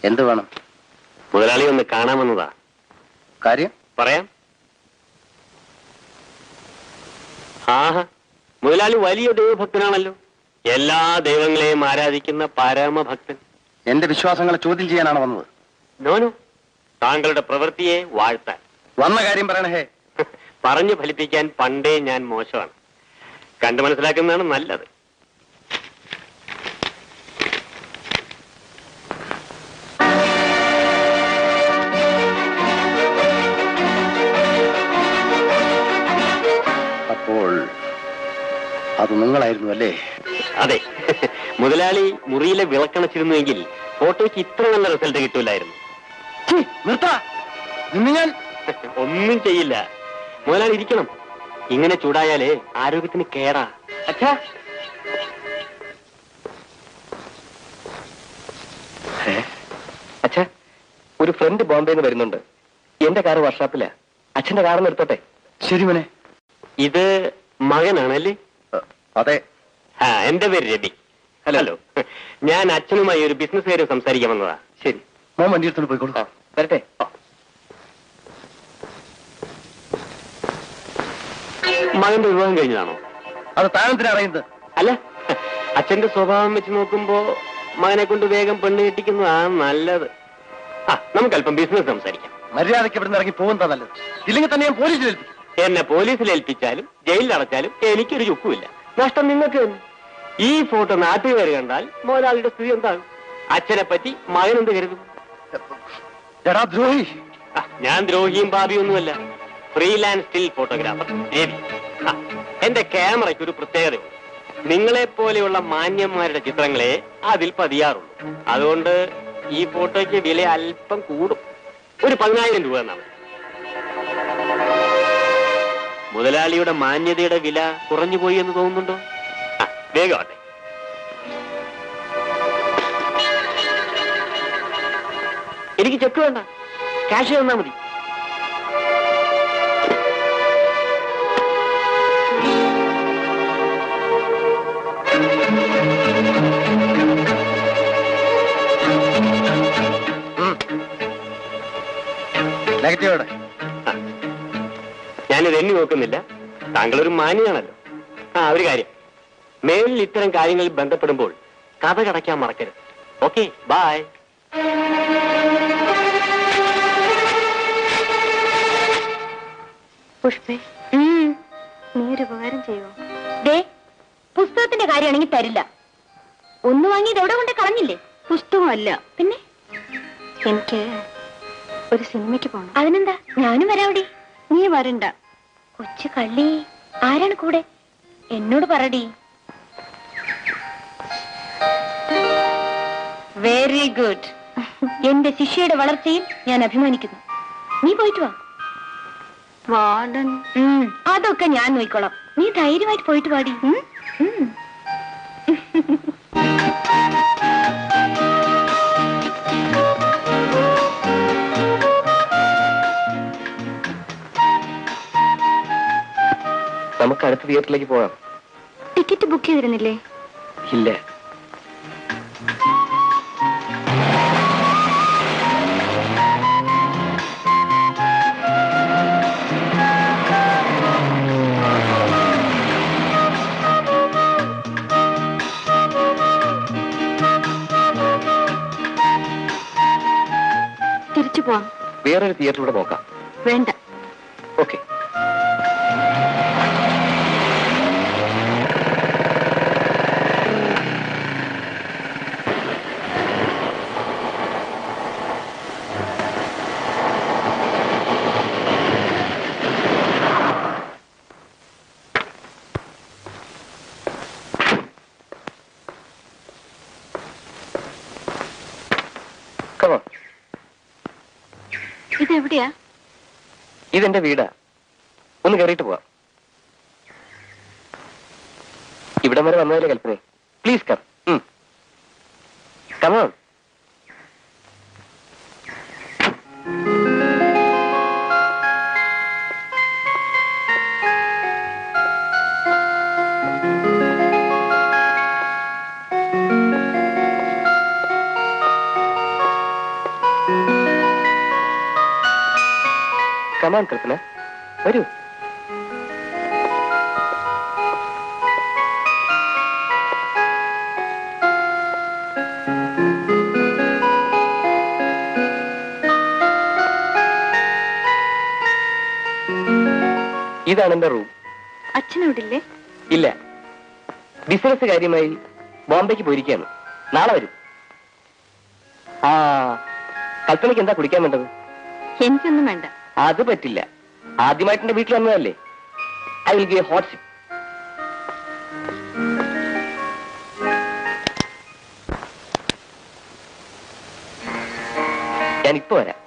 എന്ത് വേണം? മുതലാളി ഒന്ന് കാണാമെന്നതാ. കാര്യം പറയാം. ആഹാ, മുതലാളി വലിയ ദൈവഭക്തനാണല്ലോ. എല്ലാ ദൈവങ്ങളെയും ആരാധിക്കുന്ന പരമഭക്തൻ. എന്റെ വിശ്വാസങ്ങളെ ചോദ്യം ചെയ്യാനാണ് വന്നത്? നോനു, താങ്കളുടെ പ്രവൃത്തിയെ വാഴ്ത്താൻ വന്ന കാര്യം പറയണേ. പറഞ്ഞു ഫലിപ്പിക്കാൻ പണ്ടേ ഞാൻ മോശമാണ്. കണ്ടു മനസ്സിലാക്കുന്നതാണ് നല്ലത്. അപ്പോൾ അത് നിങ്ങളായിരുന്നു അല്ലേ? അതെ. മുതലാളി മുറിയിലെ വിളക്കണച്ചിരുന്നുവെങ്കിൽ ഫോട്ടോയ്ക്ക് ഇത്ര നല്ല റിസൾട്ട് കിട്ടൂലായിരുന്നു. ഞാൻ ഒന്നും ചെയ്യില്ല. മുതലാളി ഇരിക്കണം. ഇങ്ങനെ ചൂടായാലേ ആരോഗ്യത്തിന് കേടാ. അച്ഛാ, അച്ഛാ, ഒരു ഫ്രണ്ട് ബോംബെന്ന് വരുന്നുണ്ട്. എന്റെ കാറ് വർക്ക്ഷോപ്പില. അച്ഛന്റെ കാറ് നിർത്തോട്ടെ? ശരി മോനെ. ഇത് മകനാണല്ലേ? അതെ. എന്റെ പേര് രവി. ഹലോ. ഞാൻ അച്ഛനുമായി ഒരു ബിസിനസ് കാര്യം സംസാരിക്കാൻ വന്നതാ. ശരി, മോൻ വണ്ടി എടുത്തോണ്ട് പോയിക്കോളൂ. വരട്ടെ. മകന്റെ വിവാഹം കഴിഞ്ഞതാണോ? അത് താനെന്തിനാ അറിയുന്നത്? അല്ല, അച്ഛന്റെ സ്വഭാവം വെച്ച് നോക്കുമ്പോ മകനെ കൊണ്ട് വേഗം പെണ്ണ് കെട്ടിക്കുന്നതാണ് നല്ലത്. നമുക്ക് അല്പം ബിസിനസ് സംസാരിക്കാം. മര്യാദയ്ക്ക് ഇവിടുന്ന് ഇറങ്ങി പോകുന്നതാ നല്ലത്. ഇല്ലെങ്കിൽ തന്നെ ഞാൻ പോലീസിൽ ഏൽപ്പിക്കും. എന്നെ പോലീസിൽ ഏൽപ്പിച്ചാലും ജയിലിൽ അടച്ചാലും എനിക്കൊരു ചുക്കുമില്ല. നഷ്ടം നിങ്ങൾക്ക്. ഈ ഫോട്ടോ നാട്ടുകാർ കണ്ടാൽ മുതലാളിയുടെ സ്ഥിതി എന്താകും? അച്ഛനെ പറ്റി മകൻ എന്ത് കരുതും? എടാ ദ്രോഹി! ഞാൻ ദ്രോഹിയും പാപിയൊന്നുമല്ല. Freelance still photographer Ravi. എന്റെ ക്യാമറയ്ക്ക് ഒരു പ്രത്യേകതയുണ്ട്. നിങ്ങളെ പോലെയുള്ള മാന്യന്മാരുടെ ചിത്രങ്ങളെ അതിൽ പതിയാറുള്ളൂ. അതുകൊണ്ട് ഈ ഫോട്ടോയ്ക്ക് വില അല്പം കൂടും. ഒരു 10,000 രൂപ എന്നാണ്. മുതലാളിയുടെ മാന്യതയുടെ വില കുറഞ്ഞു പോയി എന്ന് തോന്നുന്നുണ്ടോ? വേഗമാട്ടെ. എനിക്ക് ചെക്ക് വേണ്ട, ക്യാഷ് തന്നാ മതി. നെഗറ്റീവോടെ ഞാനിത് എണ്ണി നോക്കുന്നില്ല. താങ്കളൊരു മാന്യനാണല്ലോ. ഒരു കാര്യം, മേലിൽ ഇത്തരം കാര്യങ്ങളിൽ ബന്ധപ്പെടുമ്പോൾ കഥ കടയ്ക്കാൻ മറക്കരുത്. Okay, by. പുഷ്പേ, നീ ഒരു ഉപകാരം ചെയ്യുമോ? ദേ, പുസ്തകത്തിന്റെ കാര്യമാണെങ്കിൽ തരില്ല. ഒന്ന് വാങ്ങിയത് എവിടെ കൊണ്ട് കളഞ്ഞില്ലേ? പുസ്തകമല്ല പിന്നെ. എനിക്ക് ഒരു സിനിമയ്ക്ക് പോണം. അതിനെന്താ, ഞാനും വരാവിടെ. നീ വരണ്ട. കൊച്ചു കള്ളി, ആരാണ് കൂടെ? എന്നോട് പറടി. Very good. എന്റെ ശിഷ്യയുടെ വളർച്ചയിൽ ഞാൻ അഭിമാനിക്കുന്നു. നീ പോയിട്ട് വാ. വാർഡൻ, അതൊക്കെ ഞാൻ നോക്കിക്കോളാം. നീ ധൈര്യമായിട്ട് പോയിട്ട് പാടി. നമുക്ക് അടുത്ത തിയേറ്ററിലേക്ക് പോകാം. ടിക്കറ്റ് ബുക്ക് ചെയ്തിരുന്നില്ലേ? ഇല്ല. തിരിച്ചു പോവാം. വേറൊരു തിയേറ്ററിലൂടെ നോക്കാം. വേണ്ട. ഓക്കെ. ഇതെവിടെയാ? ഇതെന്റെ വീടാ. ഒന്ന് കയറിയിട്ട് പോവാം. ഇവിടം വരെ വന്നതല്ലേ Kalpana. Please come. Come on. Come on Kalpana, വരൂ. ഇതാണ് എന്റെ റൂം. അച്ഛനോടില്ലേ? ഇല്ല, ബിസിനസ് കാര്യമായി ബോംബെക്ക് പോയിരിക്കുകയാണ്. നാളെ വരും. ആ, കൽപ്പനയ്ക്ക് എന്താ കുടിക്കാൻ വേണ്ടത്? എനിക്കൊന്നും വേണ്ട. അത് പറ്റില്ല. ആദ്യമായിട്ട് എന്റെ വീട്ടിൽ വന്നതല്ലേ. I will give hot sip. ഞാനിപ്പോ വരാം.